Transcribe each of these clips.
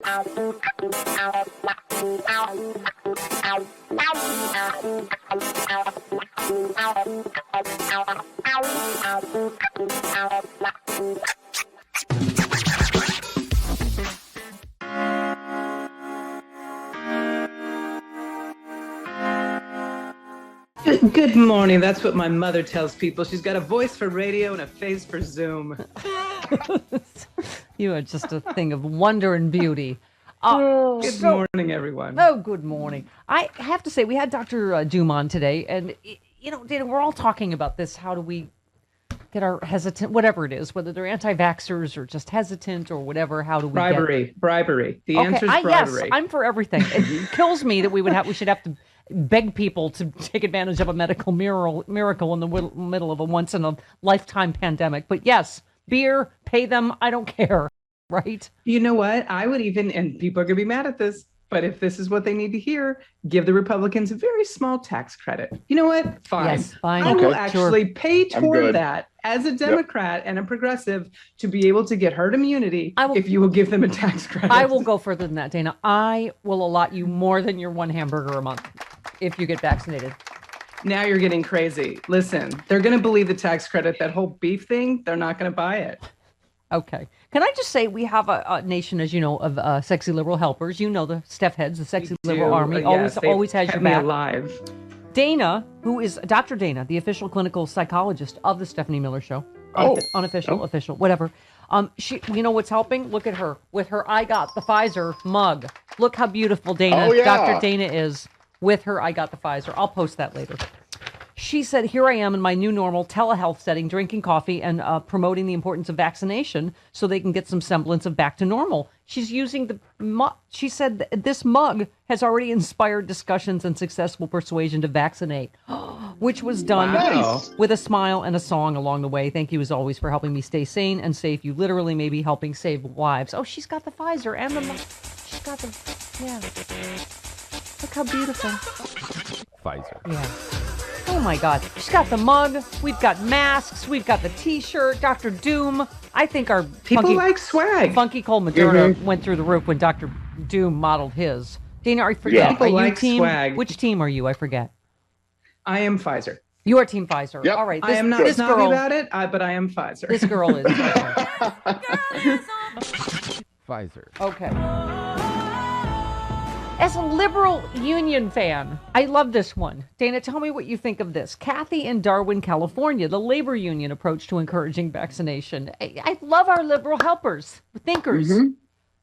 Good morning. That's what my mother tells people. She's got a voice for radio and a face for Zoom. You are just a thing of wonder and beauty. Good morning, everyone. Oh, good morning. I have to say, we had Dr. Doom on today, and, Dana, we're all talking about this. How do we get our hesitant, whatever it is, whether they're anti-vaxxers or just hesitant or whatever, how do we Bribery. The answer is bribery. Yes, I'm for everything. It kills me that we should have to beg people to take advantage of a medical miracle in the middle of a once-in-a-lifetime pandemic. But yes, beer, pay them, I don't care, right? You know what? I would even, and people are going to be mad at this, but if this is what they need to hear, give the Republicans a very small tax credit. You know what? Fine. Yes, fine. I will actually pay toward that as a Democrat and a progressive to be able to get herd immunity if you will give them a tax credit. I will go further than that, Dana. I will allot you more than your one hamburger a month if you get vaccinated. Now you're getting crazy. Listen, they're going to believe the tax credit. That whole beef thing, they're not going to buy it. Okay. Can I just say we have a nation, as you know, of sexy liberal helpers. You know the Steph heads, the sexy liberal army. Always has your back. Alive. Dana, who is Dr. Dana, the official clinical psychologist of the Stephanie Miller Show. Unofficial, official, whatever. She, you know what's helping? Look at her with her I Got the Pfizer mug. Look how beautiful Dr. Dana is with her I Got the Pfizer. I'll post that later. She said, here I am in my new normal telehealth setting, drinking coffee and promoting the importance of vaccination so they can get some semblance of back to normal. She's using she said this mug has already inspired discussions and successful persuasion to vaccinate, which was done with a smile and a song along the way. Thank you as always for helping me stay sane and safe. You literally may be helping save lives. Oh, she's got the Pfizer and she's got look how beautiful. Pfizer. Yeah. Oh my God. She's got the mug. We've got masks. We've got the t-shirt. Dr. Doom. I think our people like swag. Funky Cold Moderna went through the roof when Dr. Doom modeled his. Dana, are you team? Swag. Which team are you? I forget. I am Pfizer. You are Team Pfizer. Yep. All right. I am not snobby about it, but I am Pfizer. This girl is. Pfizer. Okay. As a liberal union fan, I love this one. Dana, tell me what you think of this. Kathy in Darwin, California, the labor union approach to encouraging vaccination. I love our liberal helpers, thinkers,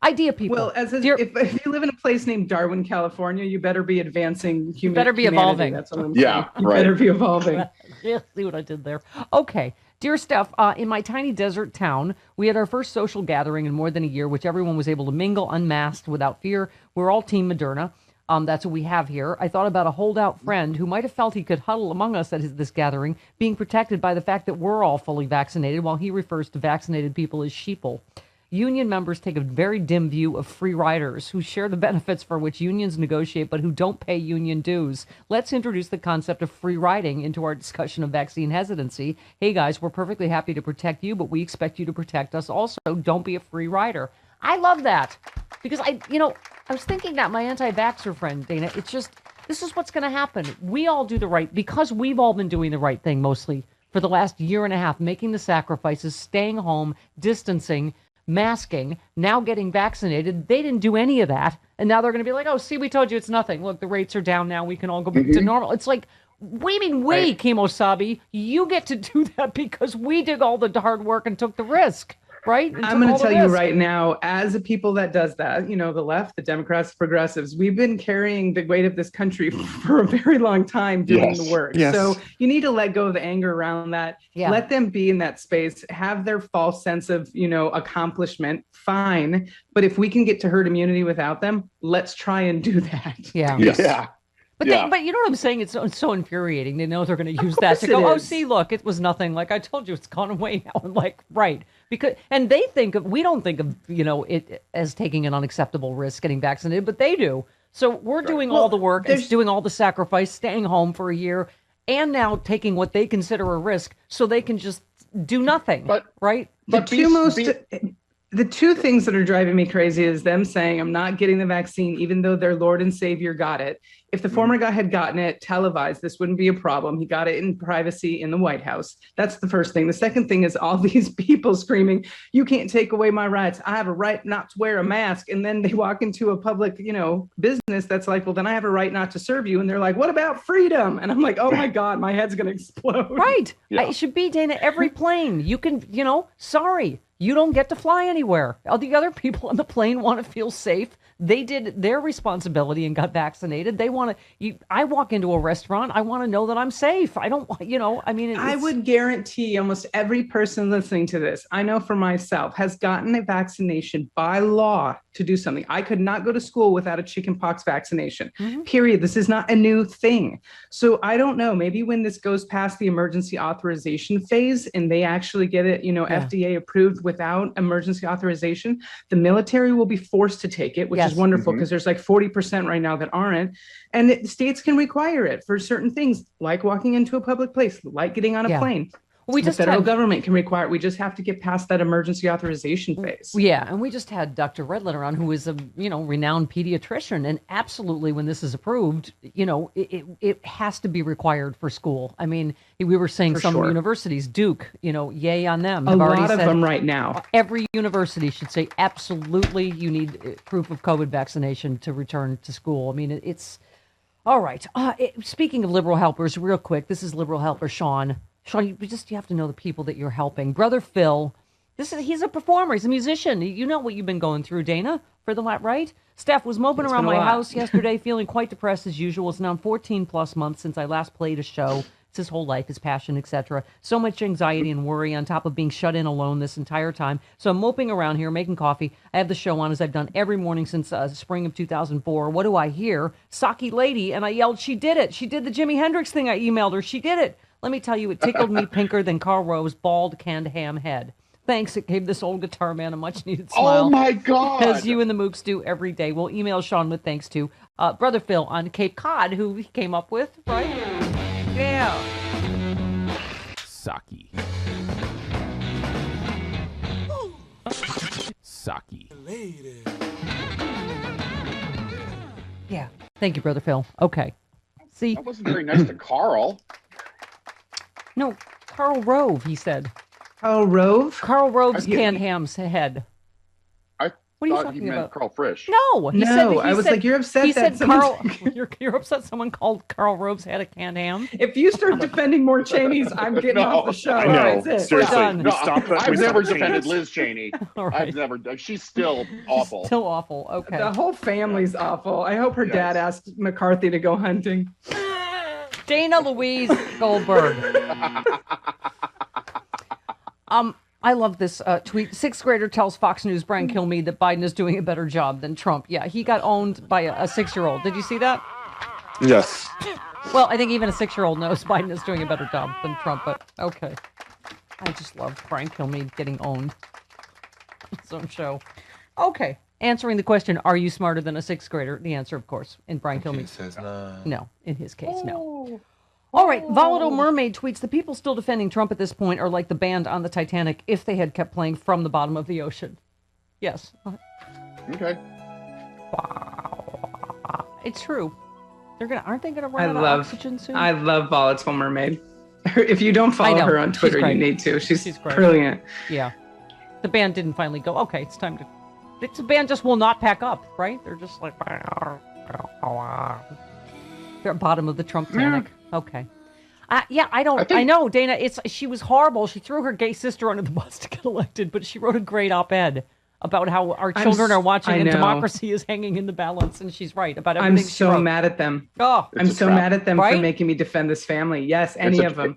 idea people. Well, if you live in a place named Darwin, California, you better be advancing humanity. You better be evolving. That's what I'm saying. You better be evolving. Yeah, see what I did there. Okay. Dear Steph, in my tiny desert town, we had our first social gathering in more than a year, which everyone was able to mingle unmasked without fear. We're all Team Moderna. That's what we have here. I thought about a holdout friend who might have felt he could huddle among us at this gathering, being protected by the fact that we're all fully vaccinated, while he refers to vaccinated people as sheeple. Union members take a very dim view of free riders who share the benefits for which unions negotiate but who don't pay union dues. Let's introduce the concept of free riding into our discussion of vaccine hesitancy. Hey guys, we're perfectly happy to protect you, but we expect you to protect us also. Don't be a free rider. I love that because I was thinking that my anti-vaxxer friend, Dana, this is what's going to happen. We all do the right, because we've all been doing the right thing mostly for the last year and a half, making the sacrifices, staying home, distancing, masking, now getting vaccinated. They didn't do any of that. And now they're going to be like, oh, see, we told you it's nothing. Look, the rates are down now. We can all go back to normal. It's like, wait, Kemosabe, you get to do that because we did all the hard work and took the risk, right? I'm going to tell you right now, as a people that does that, the left, the Democrats, the progressives, we've been carrying the weight of this country for a very long time doing the work. Yes. So you need to let go of the anger around that. Yeah. Let them be in that space, have their false sense of, accomplishment. Fine. But if we can get to herd immunity without them, let's try and do that. Yeah. Yes. Yeah. But but you know what I'm saying? It's so infuriating. They know they're going to use that to go, oh, see, look, it was nothing. Like I told you, it's gone away now. I'm like, right. And they we don't think of, it as taking an unacceptable risk getting vaccinated, but they do. So we're doing all the work, doing all the sacrifice, staying home for a year, and now taking what they consider a risk so they can just do nothing. Right? But The two things that are driving me crazy is them saying I'm not getting the vaccine, even though their Lord and Savior got it. If the former guy had gotten it televised, this wouldn't be a problem. He got it in privacy in the White House. That's the first thing. The second thing is all these people screaming, you can't take away my rights. I have a right not to wear a mask. And then they walk into a public, business that's like, well, then I have a right not to serve you. And they're like, what about freedom? And I'm like, oh my God, my head's going to explode. Right. Yeah. It should be, Dana, every plane. You can, sorry, you don't get to fly anywhere. All the other people on the plane want to feel safe. They did their responsibility and got vaccinated. They want to, I walk into a restaurant, I want to know that I'm safe. I don't, I would guarantee almost every person listening to this, I know for myself, has gotten a vaccination by law to do something. I could not go to school without a chickenpox vaccination, period. This is not a new thing. So I don't know, maybe when this goes past the emergency authorization phase and they actually get it, FDA approved without emergency authorization, the military will be forced to take it, which is wonderful because there's like 40% right now that aren't. And states can require it for certain things, like walking into a public place, like getting on a plane. The federal government can require it. We just have to get past that emergency authorization phase. Yeah, and we just had Dr. Redletter on, who is a renowned pediatrician, and absolutely, when this is approved, it has to be required for school. I mean, we were saying for some universities, Duke, yay on them. A lot of them right now. Every university should say absolutely, you need proof of COVID vaccination to return to school. I mean, it's all right. Speaking of liberal helpers, real quick, this is liberal helper Sean. Sean, you have to know the people that you're helping. Brother Phil, he's a performer. He's a musician. You know what you've been going through, Dana, for the right? Steph was moping around my house yesterday, feeling quite depressed as usual. It's now 14 plus months since I last played a show. It's his whole life, his passion, etc. So much anxiety and worry on top of being shut in alone this entire time. So I'm moping around here, making coffee. I have the show on as I've done every morning since spring of 2004. What do I hear? Saki lady. And I yelled, she did it. She did the Jimi Hendrix thing. I emailed her. She did it. Let me tell you, it tickled me pinker than Carl Rove's bald canned ham head. Thanks, it gave this old guitar man a much-needed smile. Oh, my God. As you and the Mooks do every day. We'll email Sean with thanks to Brother Phil on Cape Cod, who he came up with, right? Yeah. Saki. Saki. Yeah. Thank you, Brother Phil. Okay. See? That wasn't very nice to Carl. No, Carl Rove, he said. Carl Rove? Carl Rove's canned ham's head. What are you talking about? Carl Frisch. No, I was like, you're upset. He said Carl. You're upset. Someone called Carl Rove's head a canned ham. If you start defending more Cheneys, I'm getting off the show. I know. That's it. Seriously, I've never defended Liz Cheney. Right. I've never. She's still awful. Still awful. Okay. The whole family's awful. I hope her dad asked McCarthy to go hunting. Dana Louise Goldberg. I love this tweet. Sixth grader tells Fox News Brian Kilmeade that Biden is doing a better job than Trump. Yeah, he got owned by a 6-year-old. Did you see that? Yes. Well, I think even a 6-year-old knows Biden is doing a better job than Trump, but okay. I just love Brian Kilmeade getting owned. His own show. Okay. Answering the question, are you smarter than a 6th grader? The answer, of course, in Brian Kilmeade. No, in his case, no. All right, Volatile Mermaid tweets, the people still defending Trump at this point are like the band on the Titanic if they had kept playing From the Bottom of the Ocean. Yes. Okay. It's true. Aren't they gonna run out of oxygen soon? I love Volatile Mermaid. If you don't follow her on Twitter, you need to. She's brilliant. Yeah. The band didn't finally go, okay, it's time to... The band just will not pack up, right? They're just like... They're at bottom of the Trump-tanic. Okay. I know, Dana, she was horrible. She threw her gay sister under the bus to get elected, but she wrote a great op-ed about how our children are watching and democracy is hanging in the balance, and she's right about everything she wrote. I'm so mad at them. Oh, I'm so mad at them for making me defend this family. Yes, any of them.